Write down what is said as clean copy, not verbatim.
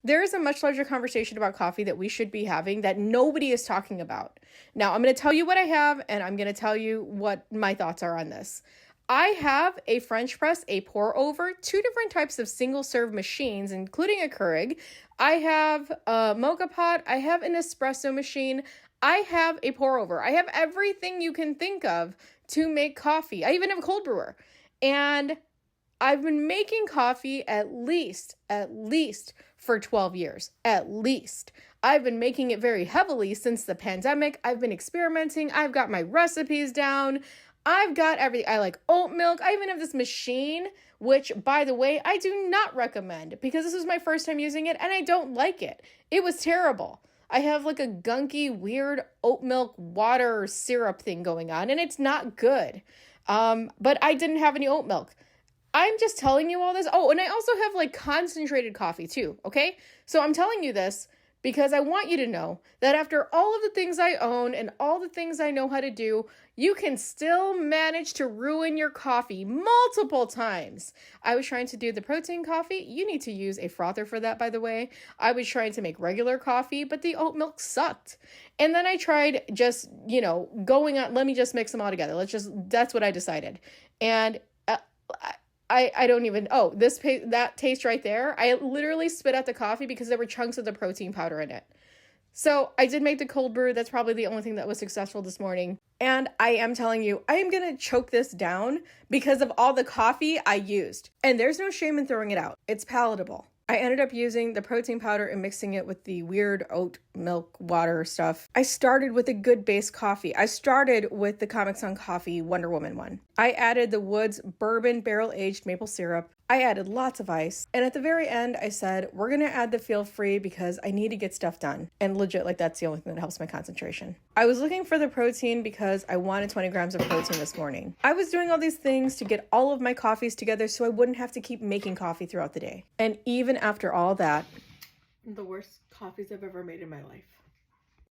There is a much larger conversation about coffee that we should be having that nobody is talking about. Now, I'm going to tell you what I have, and I'm going to tell you what my thoughts are on this. I have a French press, a pour over, two different types of single serve machines, including a Keurig. I have a mocha pot. I have an espresso machine. I have a pour over. I have everything you can think of to make coffee. I even have a cold brewer. And I've been making coffee at least for 12 years, at least. I've been making it very heavily since the pandemic. I've been experimenting. I've got my recipes down. I've got everything. I like oat milk. I even have this machine, which, by the way, I do not recommend because this was my first time using it and I don't like it. It was terrible. I have like a gunky, weird oat milk water syrup thing going on and it's not good. But I didn't have any oat milk. I'm just telling you all this. Oh, and I also have like concentrated coffee too, okay? So I'm telling you this because I want you to know that after all of the things I own and all the things I know how to do, you can still manage to ruin your coffee multiple times. I was trying to do the protein coffee. You need to use a frother for that, by the way. I was trying to make regular coffee, but the oat milk sucked. And then I tried just, going on, let me just mix them all together. That's what I decided. And I don't even, that taste right there, I literally spit out the coffee because there were chunks of the protein powder in it. So I did make the cold brew. That's probably the only thing that was successful this morning. And I am telling you, I am going to choke this down because of all the coffee I used. And there's no shame in throwing it out. It's palatable. I ended up using the protein powder and mixing it with the weird oat milk water stuff. I started with a good base coffee. I started with the Comic Sun Coffee Wonder Woman one. I added the Woods Bourbon Barrel Aged Maple Syrup. I added lots of ice. And at the very end, I said, we're going to add the Feel Free because I need to get stuff done. And legit, that's the only thing that helps my concentration. I was looking for the protein because I wanted 20 grams of protein this morning. I was doing all these things to get all of my coffees together so I wouldn't have to keep making coffee throughout the day. And even after all that, the worst coffees I've ever made in my life.